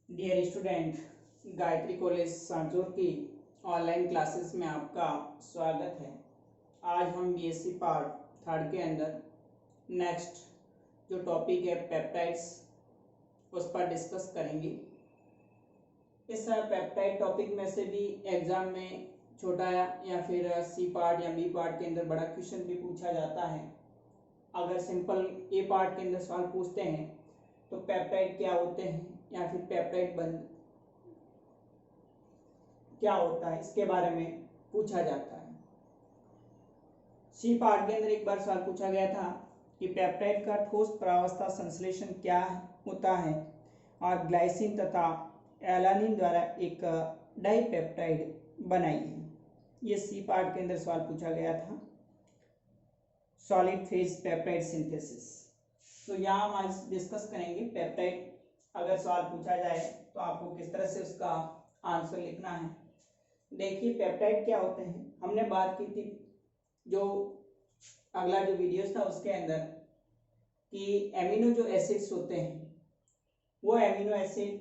Dear student, Gayatri college Sanchore की online classes में आपका स्वागत है। आज हम बीएससी पार्ट थर्ड के अंदर नेक्स्ट जो टॉपिक है पेप्टाइड्स उस पर डिस्कस करेंगे। इस पेप्टाइड टॉपिक में से भी एग्ज़ाम में छोटा या फिर सी पार्ट या बी पार्ट के अंदर बड़ा क्वेश्चन भी पूछा जाता है। अगर सिंपल ए पार्ट के अंदर सवाल पूछते हैं तो पेप्टाइड क्या होते हैं या फिर पेप्टाइड बंध क्या होता है इसके बारे में पूछा जाता है। सी पार्ट के अंदर एक बार सवाल पूछा गया था कि पेप्टाइड का ठोस प्रावस्था संश्लेषण क्या होता है और ग्लाइसिन तथा एलानिन द्वारा एक डाइपेप्टाइड बनाइए। ये सी पार्ट के अंदर सवाल पूछा गया था, सॉलिड फेज पेप्टाइड सिंथेसिस। तो यहाँ हम आज डिस्कस करेंगे पेप्टाइड। अगर सवाल पूछा जाए तो आपको किस तरह से उसका आंसर लिखना है। देखिए पेप्टाइड क्या होते हैं, हमने बात की थी जो अगला जो वीडियोस था उसके अंदर कि एमिनो जो एसिड्स होते हैं वो एमिनो एसिड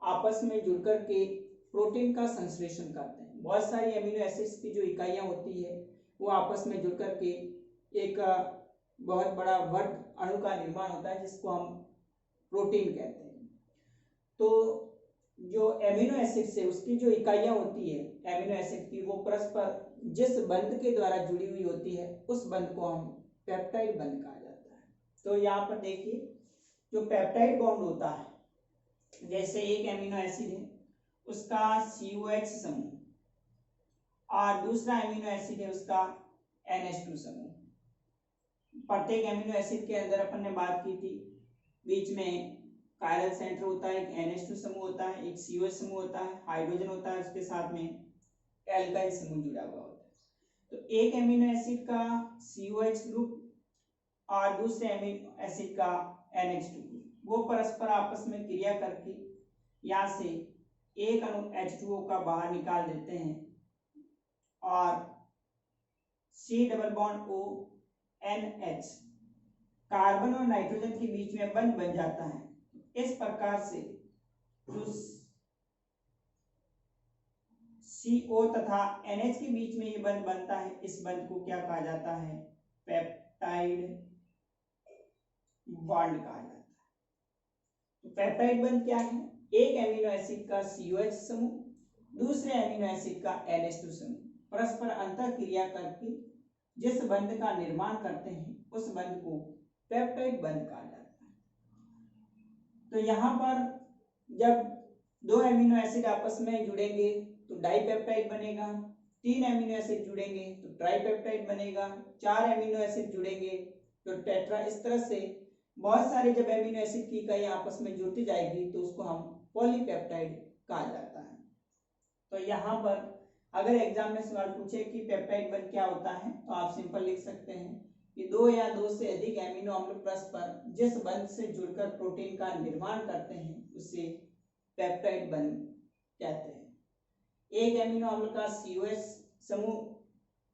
आपस में जुड़कर के प्रोटीन का संश्लेषण करते हैं। बहुत सारी एमिनो एसिड्स की जो इकाइयाँ होती है वो आपस में जुड़कर के एक बहुत बड़ा वर्ग अणु का निर्माण होता है जिसको हम प्रोटीन कहते हैं। तो जो एमिनो एसिड से उसकी जो इकाइयाँ होती है एमिनो एसिड की वो परस्पर जिस बंध के द्वारा जुड़ी हुई होती है उस बंध को हम पेप्टाइड बंध कहा जाता है। तो यहाँ पर देखिए जो पेप्टाइड बॉन्ड होता है, जैसे एक एमिनो एसिड है उसका COH समूह और दूसरा एमिनो एसिड है उसका NH2 समूह। प्रत्येक एमिनो एसिड के अंदर अपन ने बात की थी बीच में कायरल सेंटर होता है, एक NH2 समूह होता है, एक COH समूह होता है, हाइड्रोजन होता है, उसके साथ में एल्काइल समूह जुड़ा हुआ होता है। तो एक एमिनो एसिड का COH ग्रुप और दूसरे एमिनो एसिड का NH2 ग्रुप वो परस्पर आपस में क्रिया करके यहाँ से एक अणु H2O का बाहर निकाल देते हैं और C double bond O NH carbon और नाइट्रोजन के बीच में बंध बन जाता है। इस प्रकार से जो CO तथा NH के बीच में ये बंध बनता है, इस बंध को क्या कहा जाता है? पेप्टाइड बॉन्ड कहा जाता है। तो पेप्टाइड बंध क्या है? एक एमिनो एसिड का COH समूह दूसरे एमिनो एसिड का NH2 समूह परस्पर अंतर क्रिया करके जिस बंध का निर्माण करते हैं उस बंध को पेप्टाइड बंध कहा जाता है। तो यहाँ पर जब दो एमिनो एसिड आपस में जुड़ेंगे तो डाइपेप्टाइड बनेगा, तीन एमिनो एसिड जुड़ेंगे तो ट्राइपेप्टाइड बनेगा, चार एमिनो एसिड जुड़ेंगे तो टेट्रा। इस तरह से बहुत सारे जब एमिनो एसिड की इकाई आपस में जुड़ती जाएगी तो उसको हम पॉलीपेप्टाइड कहा जाता है। तो यहाँ पर अगर एग्जाम में सवाल पूछे कि पेप्टाइड बंध क्या होता है तो आप सिंपल लिख सकते हैं कि दो या दो से अधिक एमिनो अम्ल परस्पर जिस बंध से जुड़कर प्रोटीन का निर्माण करते हैं उसे पेप्टाइड बंध कहते हैं। एक एमिनो अम्ल का COH समूह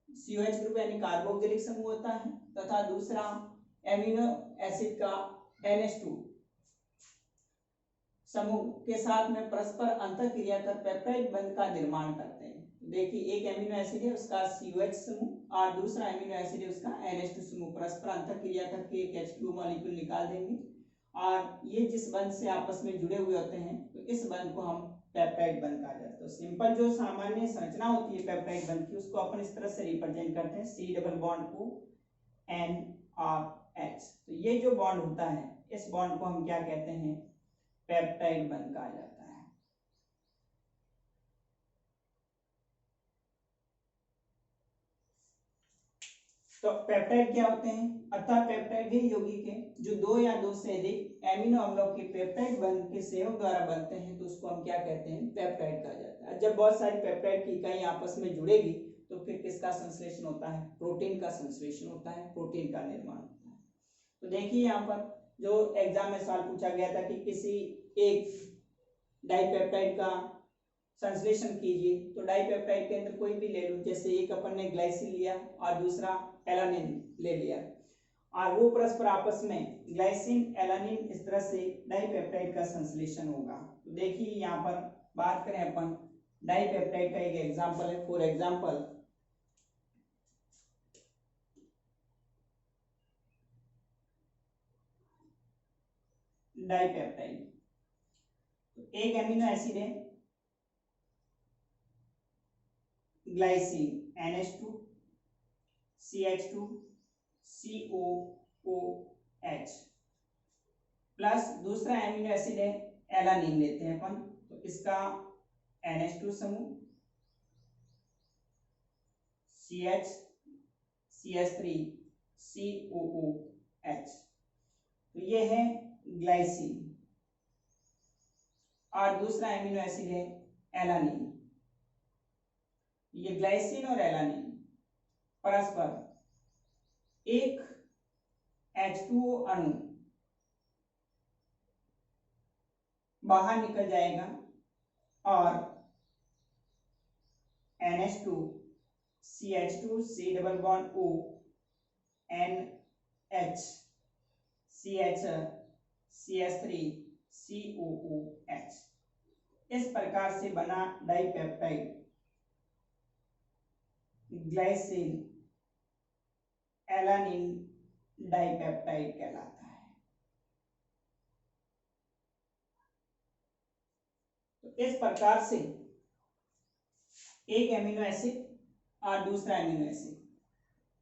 COH ग्रुप यानी कार्बोक्सिलिक समूह होता है तथा दूसरा एमिनो एसिड का NH2 समूह के साथ में परस्पर अंतर क्रिया कर पेप्टाइड बंध का निर्माण करते हैं। देखिए एक एमिनो एसिड है उसका COH समूह और दूसरा एमिनो एसिड है उसका NH2 समूह परस्पर अंतर क्रिया करके एक H2 मॉलिक्यूल निकाल देंगे और ये जिस बंध से आपस में जुड़े हुए होते हैं तो इस बंध को हम पेप्टाइड बंध कहा जाता है। तो सिंपल जो सामान्य संरचना होती है पेप्टाइड बंध की उसको अपन इस तरह से रिप्रेजेंट करते हैं, C डबल बॉन्ड को N और H। तो ये जो बॉन्ड होता है इस बॉन्ड को हम क्या कहते हैं? पेप्टाइड बंध कहा जाता है। तो पेप्टाइड क्या होते हैं? अतः पेप्टाइड वे यौगिक हैं जो दो या दो से अधिक एमिनो अम्लों के पेप्टाइड बंध के सहयोग द्वारा बनते हैं तो उसको हम क्या कहते हैं? पेप्टाइड कहा जाता है। जब बहुत सारी पेप्टाइड की इकाई आपस में जुड़ेगी तो फिर किसका संश्लेषण होता है? प्रोटीन का संश्लेषण होता है, प्रोटीन का निर्माण होता है। तो देखिए यहाँ पर जो एग्जाम में सवाल पूछा गया था कि किसी एक डाइपेप्टाइड का संश्लेषण कीजिए, तो डाइपेप्टाइड के अंदर कोई भी ले लो, जैसे एक अपन ने ग्लाइसिन लिया और दूसरा एलानिन ले लिया और वो परस्पर आपस में ग्लाइसिन एलानिन इस तरह से डाइपेप्टाइड का संश्लेषण होगा। तो देखिए यहाँ पर बात करें अपन डाइपेप्टाइड का एक एग्जांपल है। फॉर एग्जांपल डाइपेप्टाइड, एक एमिनो एसिड है glycine NH2 CH2 COOH plus दूसरा एमिनो एसिड है एलानिन लेते हैं अपन, तो इसका NH2 समूह CH CH3 COOH, तो ये है ग्लाइसिन। और दूसरा एमिनो एसिड है एलानिन। ये ग्लाइसिन और एलानिन परस्पर एक H2O अणु बाहर निकल जाएगा और NH2 CH2 C double bond O NH CH CH3 COOH, इस प्रकार से बना डाइपेप्टाइड ग्लाइसिन एलानिन डाइपेप्टाइड कहलाता है। तो इस प्रकार से एक एमिनो एसिड और दूसरा एमिनो एसिड,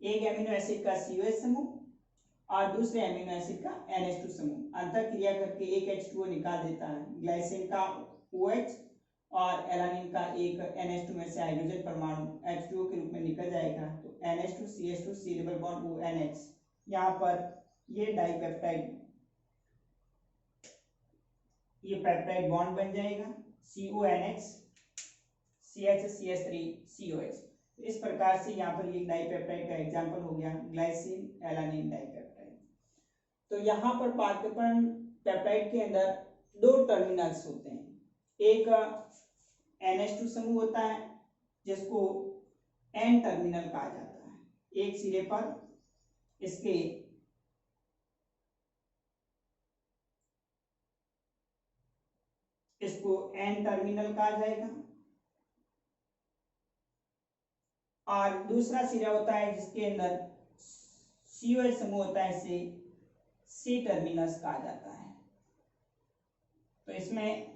एक एमिनो एसिड का COH समूह और दूसरे एमिनो एसिड का NH2 समूह अंतर क्रिया करके एक H2O निकाल देता है। ग्लाइसिन का OH और एलानिन का एक NH2 में से हाइड्रोजन परमाणु H2O के रूप में निकल जाएगा, तो NH2 CH2 C double bond ONH, यहाँ पर ये डाइपेप्टाइड, ये पेप्टाइड बॉन्ड बन जाएगा CONH CH CH3 COH। इस प्रकार से यहाँ पर ये डाइपेप्टाइड का एग्जांपल हो गया ग्लाइसिन एलानिन डाइपेप्टाइड। तो यहाँ पर पाठ्यक्रम पेप्टाइड के अंदर दो टर्मिनल्स होते हैं, एक NH2 समूह होता है जिसको N टर्मिनल कहा जाता है, एक सिरे पर इसको N टर्मिनल कहा जाएगा, और दूसरा सिरा होता है जिसके अंदर COH समूह होता है, इसे C टर्मिनस कहा जाता है। तो इसमें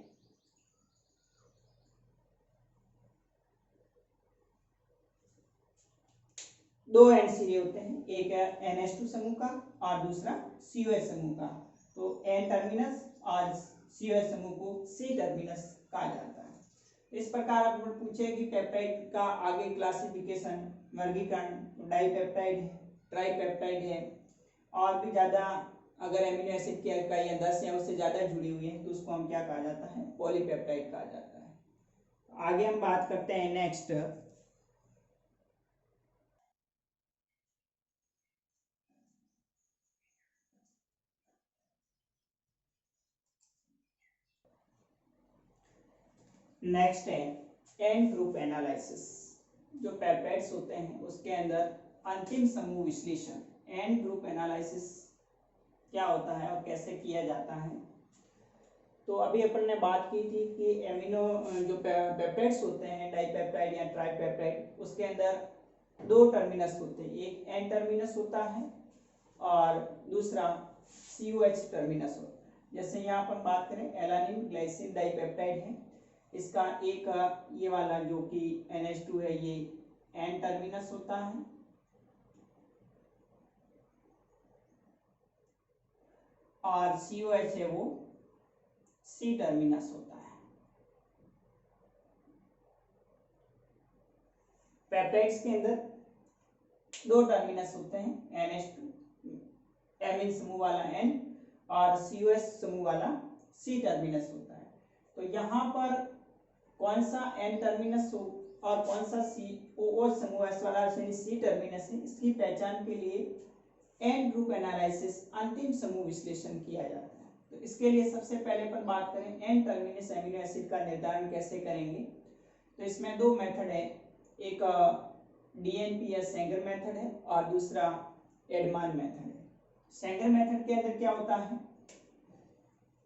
दो एंड सिरे होते हैं, एक है NH2 समूह का और दूसरा COH समूह का। तो N टर्मिनस और COH समूह को C टर्मिनस कहा जाता है। इस प्रकार आप पूछे कि पेप्टाइड का आगे क्लासिफिकेशन वर्गीकरण, डाइपेप्टाइड है, ट्राइपेप्टाइड है, और भी ज्यादा अगर एमिनो एसिड की इकाइयां 10 या उससे ज्यादा जुड़ी हुई हैं तो उसको हम क्या कहा जाता है, पॉलीपेप्टाइड कहा जाता है। आगे हम बात करते हैं नेक्स्ट है एन ग्रुप एनालिसिस। जो पेप्टाइड्स होते हैं उसके अंदर अंतिम समूह विश्लेषण, एन ग्रुप एनालिसिस क्या होता है और कैसे किया जाता है। तो अभी अपन ने बात की थी कि एमिनो जो पेप्टाइड्स होते हैं डाइपेप्टाइड या ट्राइपेप्टाइड, उसके अंदर दो टर्मिनस होते हैं, एक एन टर्मिनस होता है और दूसरा COH टर्मिनस होता है। जैसे यहाँ पर बात करें एलानिन ग्लाइसिन डाइपेप्टाइड है, इसका एक ये वाला जो कि NH2 है ये एन टर्मिनस होता है और COH है वो C टर्मिनस होता है। पेप्टाइड्स के अंदर दो टर्मिनस होते हैं, NH2 एमिन समूह वाला N और COH समूह वाला C टर्मिनस होता है। तो यहाँ पर कौन सा N टर्मिनस हो और कौन सा COH समूह वाला C टर्मिनस है, इसकी पहचान के लिए एन ग्रुप एनालिसिस अंतिम समूह विश्लेषण किया जाता है। तो इसके लिए सबसे पहले अपन बात करें एन टर्मिनस एमिनो एसिड का निर्धारण कैसे करेंगे। तो इसमें दो मेथड है, एक DNP या सेंगर मेथड है और दूसरा एडमान मेथड है। सेंगर मेथड के अंदर क्या होता है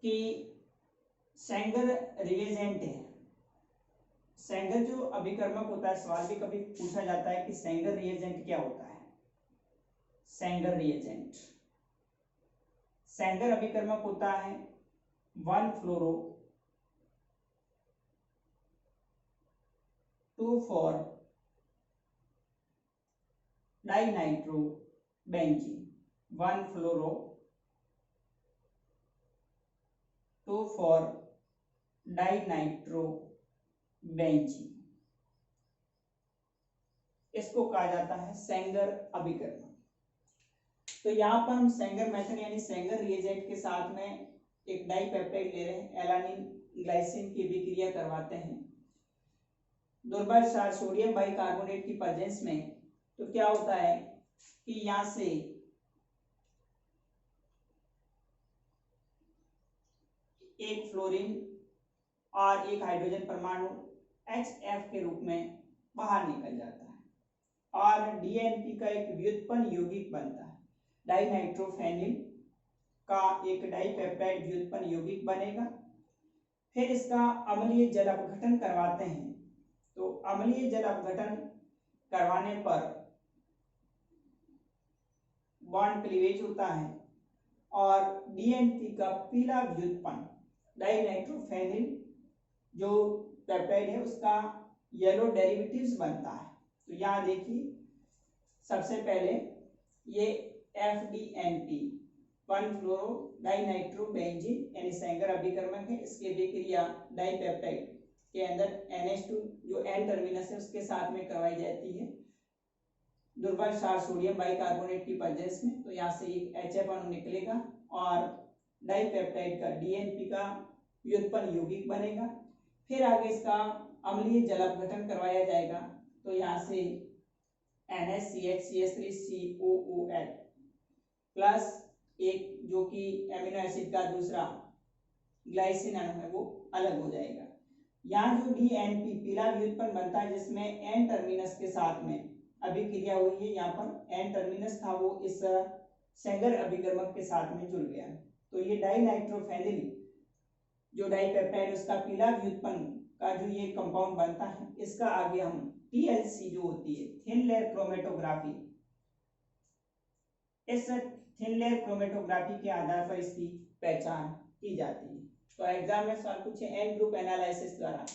कि सेंगर रिएजेंट है। सेंगर जो अभिकर्मक होता है, सवाल भी कभी पूछा जाता है कि सेंगर रिएजेंट क्या होता है। सेंगर रिएजेंट, सेंगर अभिकर्मक होता है 1 फ्लोरो 2,4 डाइनाइट्रो बेंजीन। 1 फ्लोरो 2,4 डाइनाइट्रो बेंजीन, इसको कहा जाता है सेंगर अभिकर्मक। तो यहाँ पर हम सेंगर मेथड यानी सेंगर रिएजेंट के साथ में एक डाइपेप्टाइड ले रहे हैं, एलानिन ग्लाइसिन की अभिक्रिया करवाते हैं दुर्बल क्षार सोडियम बाइकार्बोनेट की प्रेजेंस में। तो क्या होता है कि यहाँ से एक फ्लोरीन और एक हाइड्रोजन परमाणु HF के रूप में बाहर निकल जाता है और DNP का एक व्युत्पन्न यौगिक बनता है। डाइनाइट्रोफेनिल का एक डाइपेप्टाइड व्युत्पन्न यौगिक बनेगा। फिर इसका अम्लीय जल अपघटन करवाते हैं। तो अम्लीय जल अपघटन करवाने पर बॉन्ड क्लीवेज होता है और DNP का पीला व्युत्पन्न डाइनाइट्रोफेनिल जो पेप्टाइड है उसका येलो डेरिवेटिव्स बनता है। तो यहाँ देखिए सबसे पहले ये FDNP 1-फ्लोरो डाइनाइट्रोबेंजीन यानी सेंगर अभिकर्मक है। इसकी अभिक्रिया डाइपेप्टाइड के अंदर NH2 जो N टर्मिनस है उसके साथ में करवाई जाती है दुर्बल क्षार सोडियम बाइकार्बोनेट की प्रेजेंस में। तो यहाँ से एक HF अणु निकलेगा और डाइपेप्टाइड का DNP का व्युत्पन्न यौगिक बनेगा। फिर आगे इसका अम्लीय जल अपघटन करवाया जाएगा। तो यहाँ से NaCH3COOL प्लस एक जो कि एमिनो एसिड का दूसरा ग्लाइसिन अणु है वो अलग हो जाएगा। यहाँ जो DNP पीला व्युत्पन्न बनता है जिसमें N टर्मिनस के साथ में अभिक्रिया हुई है, यहाँ पर N टर्मिनस था वो इस सेंगर अभिकर्मक के साथ में जुड़ गया। तो ये डाइनाइट्रोफेनिल जो डाइपेप्टाइड उसका पीला व्युत्पन्न का जो ये कंपाउंड बनता है, इसका आगे हम TLC जो होती है थिन लेयर क्रोमेटोग्राफी, इस थिन लेयर क्रोमेटोग्राफी के आधार पर इसकी पहचान की जाती है। तो एग्जाम में सवाल पूछे N ग्रुप एनालिसिस द्वारा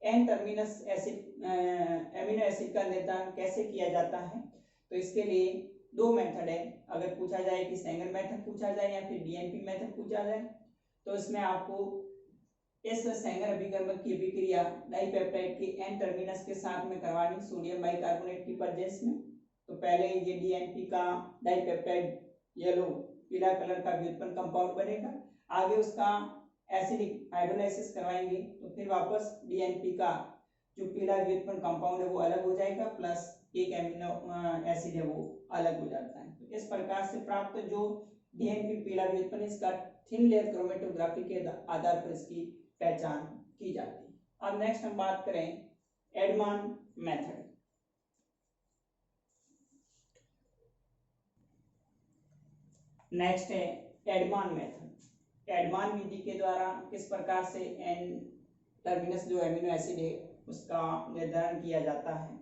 N terminus acid amino acid का निर्धारण कैसे किया जाता है। तो इसके लिए दो मेथड है। अगर पूछा जाए कि सेंगर मेथड पूछा जाए या फिर DNP मेथड पूछा जाए तो इसमें आपको इस सेंगर अभिकर्मक की अभिक्रिया डाइपेप्टाइड के N टर्मिनस के साथ में करवानी सोडियम बाइकार्बोनेट की प्रेजेंस में। तो पहले ये DNP का डाइपेप्टाइड येलो पीला कलर का व्युत्पन्न कंपाउंड बनेगा, आगे उसका एसिडिक हाइड्रोलाइसिस करवाएंगे तो फिर वापस DNP का जो पीला व्युत्पन्न कंपाउंड है वो अलग हो जाएगा प्लस एक एमिनो एसिड है वो अलग हो जाता है। तो इस प्रकार से प्राप्त जो DNP पीला व्युत्पन्न इसका थिन लेयर क्रोमेटोग्राफी के आधार पर इसकी पहचान की जाती है। अब नेक्स्ट हम बात करें एडमान मेथड। नेक्स्ट है एडमान मेथड। एडमान विधि के द्वारा किस प्रकार से N टर्मिनस जो एमिनो एसिड है उसका निर्धारण किया जाता है।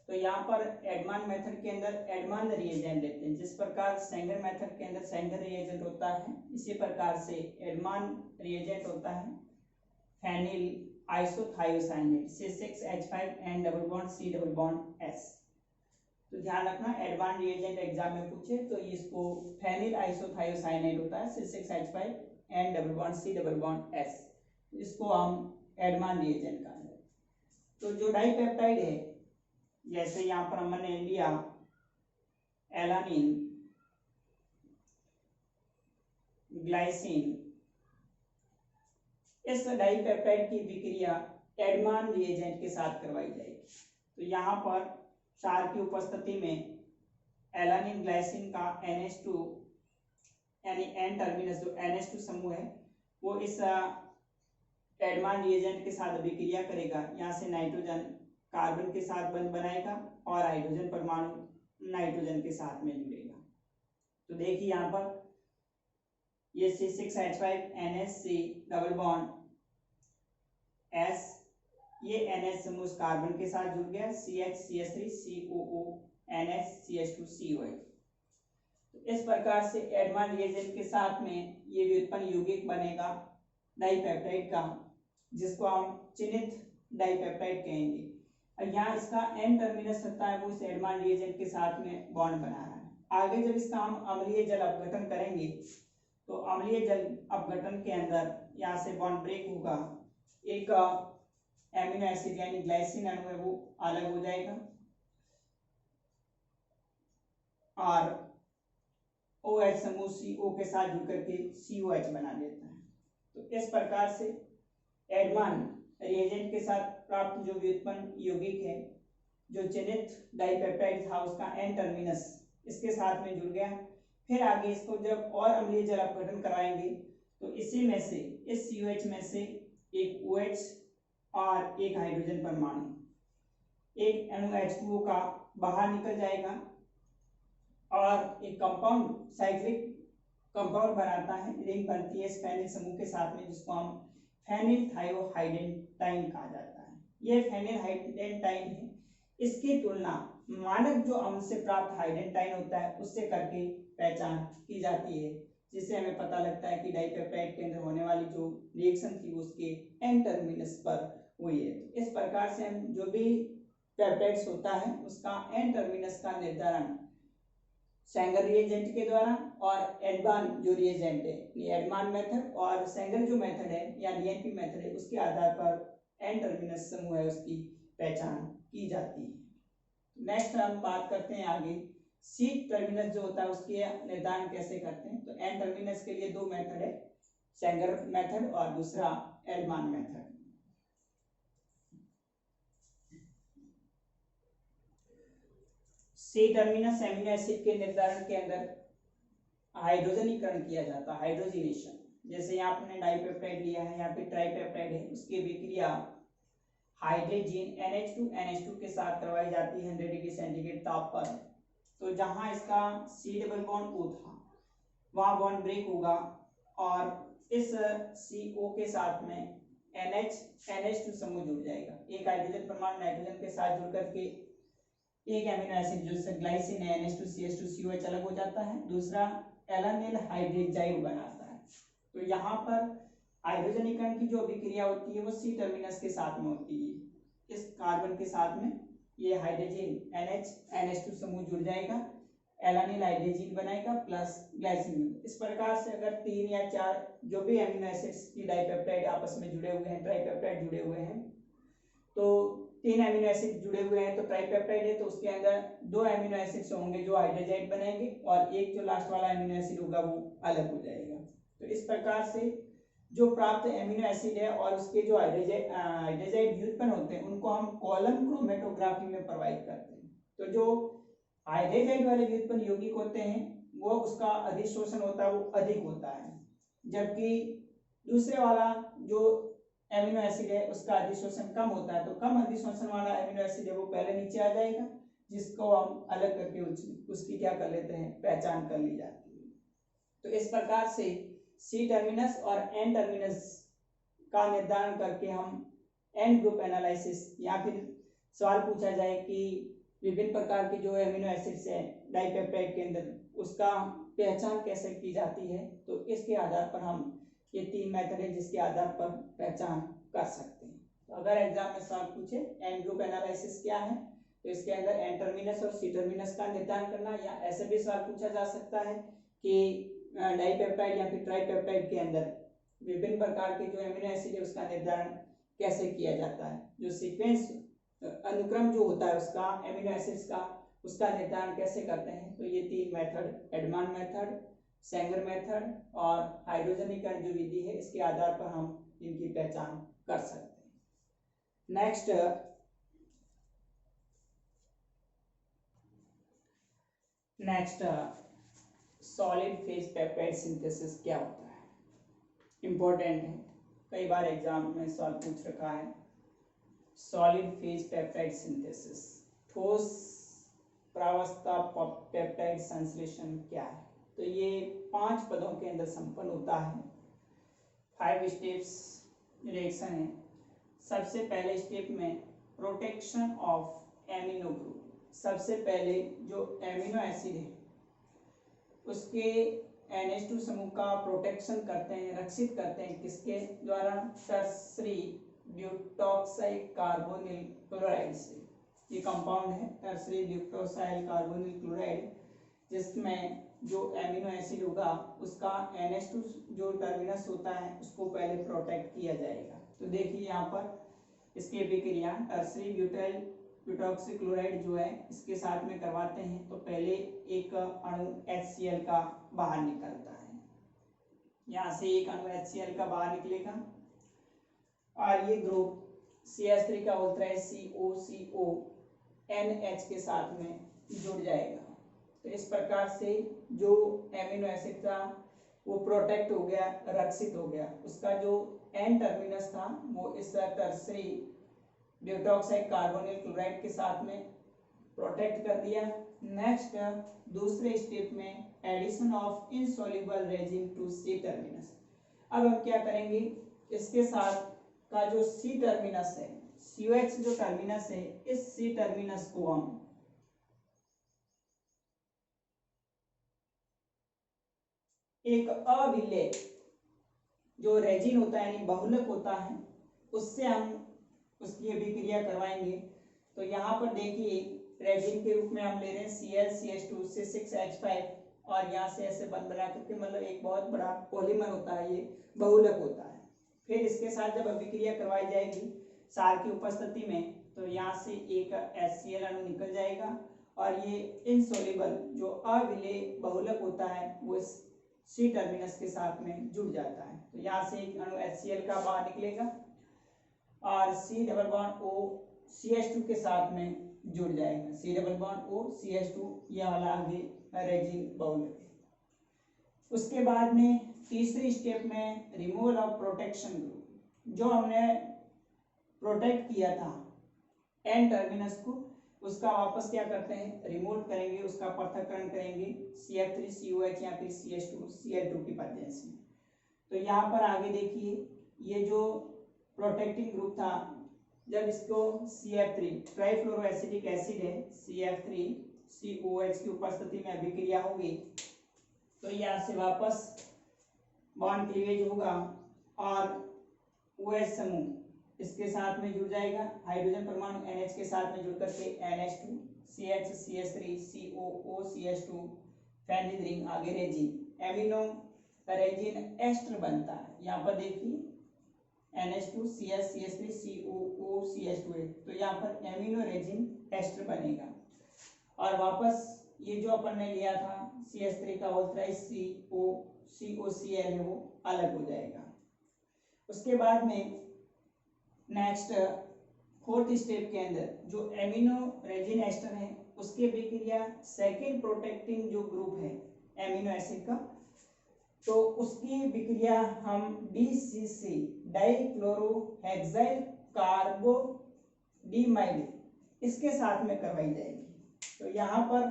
तो यहाँ पर एडमान मेथड के अंदर एडमान रिएजेंट लेते हैं। जिस प्रकार सेंगर मेथड के अंदर सेंगर रिएजेंट होता है इसी प्रकार से एडमान रिएजेंट होता है phenyl isothiocyanate C6H5 N double bond C double bond S। तो ध्यान रखना एडमान रिएजेंट एग्जाम में पूछे तो इसको फेनिल आइसोथायोसाइनेट होता है C6H5 N double bond C double bond S, इसको हम एडमान रिएजेंट कहा है। तो जो डाइपेप्टाइड है जैसे यहाँ पर हमने लिया एलानिन ग्लाइसिन, इस डाइपेप्टाइड की विक्रिया एडमान रिएजेंट के साथ करवाई जाएगी। तो यहाँ पर क्षार की उपस्थिति में एलानिन ग्लाइसिन का NH2 यानी N टर्मिनस जो NH2 समूह है वो इस एडमान रिएजेंट के साथ अभिक्रिया करेगा। यहाँ से नाइट्रोजन कार्बन के साथ बंध बनाएगा और हाइड्रोजन परमाणु नाइट्रोजन के साथ में जुड़ेगा। तो देखिए यहाँ पर ये C6H5NH3 डबल बॉन्ड S, ये NH समूह उस कार्बन के साथ जुड़ गया, CH CH3 COO NH CH2 COH। तो इस प्रकार से एडवांस रिएजेंट के साथ में ये व्युत्पन्न यौगिक बनेगा डाइपेप्टाइड का, जिसको हम चिन्हित डाइपेप्टाइड कहेंगे। और यहाँ इसका N टर्मिनस होता है वो इस एडवांस रिएजेंट के साथ में बॉन्ड बना रहा है। आगे जब इसका हम अम्लीय जल अपघटन करेंगे तो अम्लीय जल अपघटन के अंदर यहाँ से बॉन्ड ब्रेक होगा, एक एमिनो एसिड यानी ग्लाइसिन अणु है वो अलग हो जाएगा और OH समूह CO के साथ जुड़ करके COH बना देता है। तो इस प्रकार से एडवान रिएजेंट के साथ प्राप्त जो व्युत्पन्न यौगिक है, जो चिन्हित डाइपेप्टाइड था उसका N टर्मिनस इसके साथ में जुड़ गया। फिर आगे इसको जब और अम्लीय जल अपघटन कराएंगे तो इसी में से इस COH में से एक OH और एक हाइड्रोजन परमाणु, एक अणु H2O का बाहर निकल जाएगा और एक कंपाउंड साइक्लिक कंपाउंड बनाता है, रिंग बनती है इस फेनिल समूह के साथ में, जिसको हम फेनिल थायोहाइडेंटाइन कहा जाता है। ये फेनिल हाइडेंटाइन है। इसकी तुलना मानक जो अम्ल से प्राप्त हाइडेंटाइन होता है उससे करके पहचान की जाती है, जिससे हमें पता लगता है कि डाइपेप्टाइड के अंदर होने वाली जो रिएक्शन थी उसके N टर्मिनस पर हुई है। तो इस प्रकार से हम जो भी पेप्टाइड्स होता है उसका N टर्मिनस का निर्धारण सेंगर रिएजेंट के द्वारा और एडवान जो रिएजेंट है एडवान मेथड और सेंगर जो मेथड है या DNP मेथड है उसके आधार पर N टर्मिनस समूह है उसकी पहचान की जाती है। नेक्स्ट हम बात करते हैं आगे C टर्मिनस जो होता है उसके निर्धारण कैसे करते हैं। तो N टर्मिनस के लिए दो मेथड है, सेंगर मेथड और दूसरा advance method. C terminus amino acid के निर्धारण के अंदर हाइड्रोजनीकरण किया जाता है, हाइड्रोजिनेशन। जैसे यहाँ आपने डाइपेप्टाइड लिया है या फिर ट्राइपेप्टाइड है, उसकी विक्रिया हाइड्रोजन NH2 के साथ करवाई जाती है 100 डिग्री सेंटीग्रेड ताप पर। तो जहां इसका C डबल बॉन्ड O था वहां बॉन्ड ब्रेक होगा और इस CO के साथ में NH2 समूह जुड़ जाएगा। एक हाइड्रोजन परमाणु नाइट्रोजन के साथ जुड़ करके एक एमिनो एसिड जो ग्लाइसिन है NH2 CH2 COH अलग हो जाता है, दूसरा एलानिल हाइड्रोजाइड बनाता है। तो यहाँ पर हाइड्रोजनीकरण की जो अभिक्रिया होती है वो C टर्मिनस के साथ में होती है। इस कार्बन के साथ में ये हाइड्रोजन NH2 समूह जुड़ जाएगा, एलानिल हाइड्रोजन बनाएगा प्लस ग्लाइसिन। इस प्रकार से अगर 3 या 4 जो भी एमिनो एसिड्स की डाइपेप्टाइड आपस में जुड़े हुए हैं, ट्राइपेप्टाइड जुड़े हुए हैं, तो 3 एमिनो एसिड जुड़े हुए हैं तो ट्राइपेप्टाइड है, तो उसके अंदर 2 एमिनो एसिड्स होंगे जो हाइड्रोजाइड बनाएंगे और एक जो लास्ट वाला एमिनो एसिड होगा वो अलग हो जाएगा। तो इस प्रकार से जो प्राप्त एमिनो एसिड है और उसके जो हाइड्रोजाइड व्युत्पन्न होते हैं उनको हम कॉलम क्रोमेटोग्राफी में प्रोवाइड करते हैं। तो जो हाइड्रोजाइड वाले व्युत्पन्न यौगिक होते हैं वो उसका अधिशोषण होता है वो अधिक होता है, जबकि दूसरे वाला जो एमिनो एसिड है उसका अधिशोषण कम होता है। तो कम अधिशोषण वाला एमिनो एसिड है वो पहले नीचे आ जाएगा, जिसको हम अलग करके उसकी क्या कर लेते हैं, पहचान कर ली जाती है। तो इस प्रकार से C टर्मिनस और N टर्मिनस का निर्धारण करके हम N ग्रुप एनालिसिस, या फिर सवाल पूछा जाए कि विभिन्न प्रकार के जो एमिनो एसिड्स हैं डाइपेप्टाइड के अंदर उसका पहचान कैसे की जाती है, तो इसके आधार पर हम ये 3 मेथड है जिसके आधार पर पहचान कर सकते हैं। तो अगर एग्जाम में सवाल पूछे N ग्रुप एनालिसिस क्या है, तो इसके अंदर N टर्मिनस और C टर्मिनस का निर्धारण करना, या ऐसे भी सवाल पूछा जा सकता है कि डाइपेप्टाइड या फिर ट्राइपेप्टाइड के अंदर विभिन्न प्रकार के जो एमिनो एसिड है उसका निर्धारण कैसे किया जाता है, जो सीक्वेंस अनुक्रम जो होता है उसका एमिनो एसिड्स का उसका निर्धारण कैसे करते हैं। तो ये 3 method, advance method, Sanger method और हाइड्रोजनीकरण जो विधि है, इसके आधार पर हम इनकी पहचान कर सकते हैं। Next solid phase peptide synthesis क्या होता है, इंपॉर्टेंट है, कई बार एग्जाम में सवाल पूछ रखा है। सॉलिड फेज पेप्टाइड सिंथेसिस, ठोस प्रावस्था पेप्टाइड संश्लेषण क्या है। तो ये 5 पदों के अंदर संपन्न होता है। 5 स्टेप्स रिएक्शन है। सबसे पहले स्टेप में प्रोटेक्शन ऑफ एमिनो ग्रुप, सबसे पहले जो एमिनो एसिड है उसके NH2 समूह का प्रोटेक्शन करते हैं, रक्षित करते हैं, किसके द्वारा? टर्सरी ब्यूटॉक्साइड कार्बोनिल क्लोराइड से। ये कंपाउंड है टर्सरी ब्यूटॉक्साइड कार्बोनिल क्लोराइड, जिसमें जो एमिनो एसिड होगा उसका NH2 जो टर्मिनस होता है उसको पहले प्रोटेक्ट किया जाएगा। तो देखिए यहाँ पर इसकी अभिक्रिया टर्सरी ब्यूटॉक्सी क्लोराइड जो है इसके साथ में करवाते हैं, तो पहले एक अणु HCl का बाहर निकलता है। यहाँ से एक अणु HCl का बाहर निकलेगा और ये ग्रुप CH3 का बोलता है COCO NH के साथ में जुड़ जाएगा। तो इस प्रकार से जो एमिनो एसिड था वो प्रोटेक्ट हो गया, रक्षित हो गया। उसका जो एन टर्मिनस था वो इस टर्सरी ब्यूटॉक्साइड कार्बोनिल क्लोराइड के साथ में प्रोटेक्ट कर दिया। नेक्स्ट दूसरे स्टेप में addition of insoluble resin to C terminus. अब हम क्या करेंगे, इसके साथ का जो सी टर्मिनस है, COH जो टर्मिनस है, इस सी टर्मिनस को हम एक अविलेय जो रेजिन होता है यानी बहुलक होता है उससे हम उसकी अभिक्रिया करवाएंगे। तो यहाँ पर देखिए रेजिन के रूप में हम ले रहे हैं ClCH2 से 6H5 और यहाँ से ऐसे बना करके, मतलब एक बहुत बड़ा पॉलीमर होता है, ये बहुलक होता है। फिर इसके साथ जब अभिक्रिया करवाई जाएगी क्षार की उपस्थिति में, तो यहाँ से एक HCl अणु निकल जाएगा और ये इनसोल्युबल जो अविलेय बहुलक होता है वो सी टर्मिनस के साथ में जुड़ जाता है। तो यहाँ से एक अणु HCl का बाहर निकलेगा और C double bond O CH2 के साथ में जुड़ जाएगा। C double bond O CH2 यह वाला आगे रेजिन बहुलक है। उसके बाद में तीसरी स्टेप में रिमूवल ऑफ प्रोटेक्शन ग्रुप, जो हमने प्रोटेक्ट किया था एन टर्मिनस को, उसका वापस क्या करते हैं, रिमूव करेंगे, उसका पृथक्करण करेंगे CF3COH या फिर CH2Cl2 की प्रेजेंस में। तो यहाँ पर आगे देखिए ये जो प्रोटेक्टिंग ग्रुप था, जब इसको CF3 ट्राइफ्लोरोएसिटिक एसिड है CF3COH की उपस्थिति में अभिक्रिया होगी तो यहाँ से वापस बॉन्ड क्लीवेज होगा और OH समूह इसके साथ में जुड़ जाएगा। हाइड्रोजन परमाणु NH के साथ में जुड़ करके NH2 CH CH3 COO CH2 family ring आगे रेजिन एमिनो रेजिन एस्टर बनता है। यहाँ पर देखिए NH2 CH CH3 COO CH2 है, तो यहाँ पर एमिनो रेजिन एस्टर बनेगा और वापस ये जो अपन ने लिया था CH3 का COCOCl है वो अलग हो जाएगा। उसके बाद में नेक्स्ट फोर्थ स्टेप के अंदर जो एमिनो रेजिन एस्टर है उसकी अभिक्रिया सेकेंड प्रोटेक्टिंग जो ग्रुप है एमिनो एसिड का, तो उसकी अभिक्रिया हम DCC डाइक्लोरोहेक्साइल कार्बोडिमाइड इसके साथ में करवाई जाएगी। तो यहाँ पर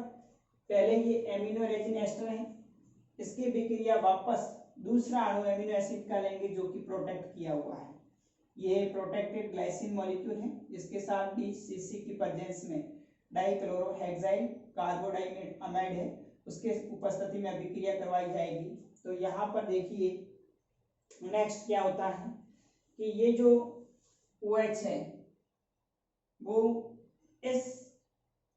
पहले ये एमिनो रेजिन एस्टर है, इसकी अभिक्रिया वापस दूसरा अणु एमिनो एसिड का लेंगे जो कि प्रोटेक्ट किया हुआ है। ये प्रोटेक्टेड ग्लाइसिन मॉलिक्यूल है जिसके साथ DCC की प्रेजेंस में डाइक्लोरोहेक्साइल कार्बोडाइमाइड है, उसके उपस्थिति में अभिक्रिया करवाई जाएगी। तो यहाँ पर देखिए नेक्स्ट क्या होता है कि ये जो OH है वो इस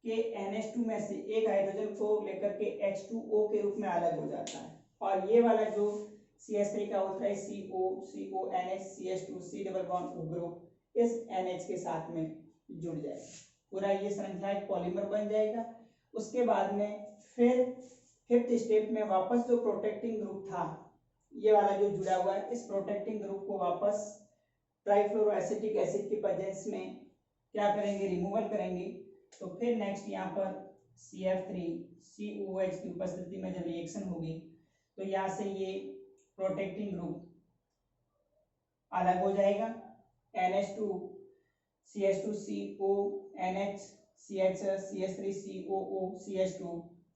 के NH2 में से एक हाइड्रोजन को लेकर के H2O के रूप में अलग हो जाता है और ये वाला जो CH3 का होता है CONH CH2 C double bond O group इस NH के साथ में जुड़ जाएगा। पूरा ये श्रृंखला एक पॉलीमर बन जाएगा। उसके बाद में फिर फिफ्थ स्टेप में वापस जो प्रोटेक्टिंग ग्रुप था ये वाला जो जुड़ा हुआ है, इस प्रोटेक्टिंग ग्रुप को वापस ट्राइफ्लोरोएसिटिक एसिड की प्रेजेंस में क्या करेंगे, रिमूवल करेंगे। तो फिर नेक्स्ट यहाँ पर CF3COH की उपस्थिति में जब रिएक्शन होगी तो यहाँ से ये प्रोटेक्टिंग ग्रुप अलग हो जाएगा। NH2 CH2CO NH CH CH3COO CH2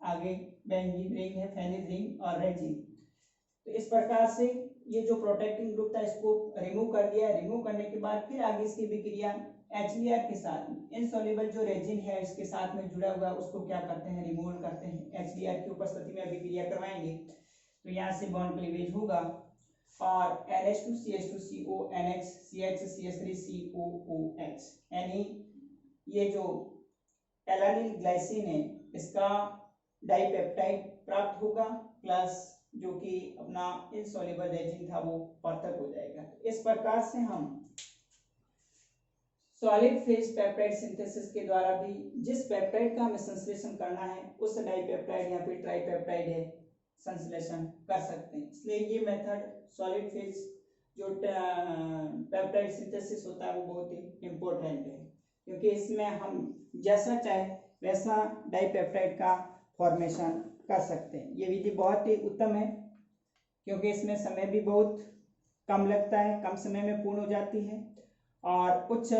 आगे बेंजीन रिंग है, फेनिल रिंग और रेजिन। तो इस प्रकार से ये जो प्रोटेक्टिंग ग्रुप था इसको रिमूव कर दिया। रिमूव करने के बाद फिर आगे इसकी विक्रिया HBr के साथ इनसॉल्युबल जो रेजिन है इसके साथ में जुड़ा हुआ उसको क्या करते हैं, रिमूव करते हैं। HBr की उपस्थिति में विक्रिया करवाएंगे तो यहाँ से बॉन्ड क्लीवेज होगा और NH2CH2CO NH CH3COOH यानी ये जो एलानिल ग्लाइसिन है इसका डाइपेप्टाइड प्राप्त होगा प्लस जो कि अपना इनसॉल्युबल रेजिन था वो पृथक हो जाएगा। इस प्रकार से हम सॉलिड फेज पेप्टाइड सिंथेसिस के द्वारा भी जिस पेप्टाइड का हमें संश्लेषण करना है उस डाइपेप्टाइड या फिर ट्राइपेप्टाइड है संश्लेषण कर सकते हैं। इसलिए ये मेथड सॉलिड फेज जो पेप्टाइड सिंथेसिस होता है वो बहुत ही इम्पोर्टेंट है, क्योंकि इसमें हम जैसा चाहे वैसा डाइपेप्टाइड का फॉर्मेशन कर सकते हैं। ये विधि बहुत ही उत्तम है क्योंकि इसमें समय भी बहुत कम लगता है, कम समय में पूर्ण हो जाती है और उच्च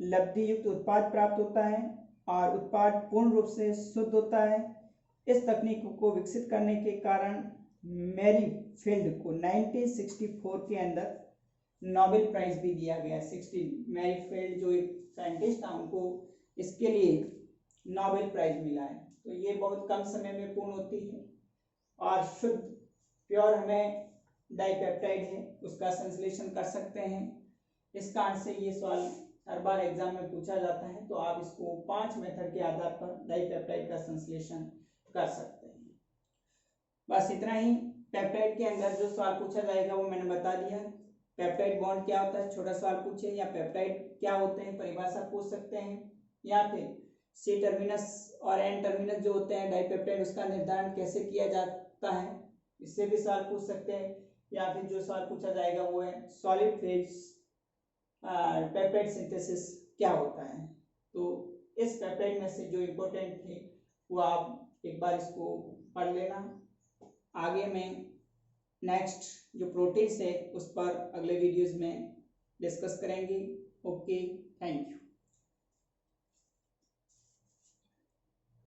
लब्धि युक्त उत्पाद प्राप्त होता है और उत्पाद पूर्ण रूप से शुद्ध होता है। इस तकनीक को विकसित करने के कारण मैरी फील्ड को 1964 के अंदर नोबेल प्राइज भी दिया गया। 16 मैरी फील्ड जो एक साइंटिस्ट था उनको इसके लिए नोबेल प्राइज मिला है। तो ये बहुत कम समय में पूर्ण होती है और शुद्ध प्योर हमें डाइपेप्टाइड है उसका संश्लेषण कर सकते हैं। इस कारण से ये सवाल हर बार एग्जाम में पूछा जाता है, तो आप इसको 5 मेथड के आधार पर डाइपेप्टाइड का संश्लेषण कर सकते हैं। बस इतना ही। पेप्टाइड के अंदर जो सवाल पूछा जाएगा वो मैंने बता दिया। पेप्टाइड बॉन्ड क्या होता है, छोटा सवाल पूछे, या पेप्टाइड क्या होते हैं परिभाषा पूछ सकते हैं, या फिर C टर्मिनस और N टर्मिनस जो होते हैं डाइपेप्टाइड उसका निर्धारण कैसे किया जाता है, इससे भी सवाल पूछ सकते हैं। या फिर जो सवाल पूछा जाएगा वो है सॉलिड फेज पेप्टाइड सिंथेसिस क्या होता है। तो इस पेप्टाइड में से जो इम्पोर्टेंट है वो आप एक बार इसको पढ़ लेना। आगे में नेक्स्ट जो प्रोटीन्स है उस पर अगले वीडियोस में डिस्कस करेंगे। Okay, thank you.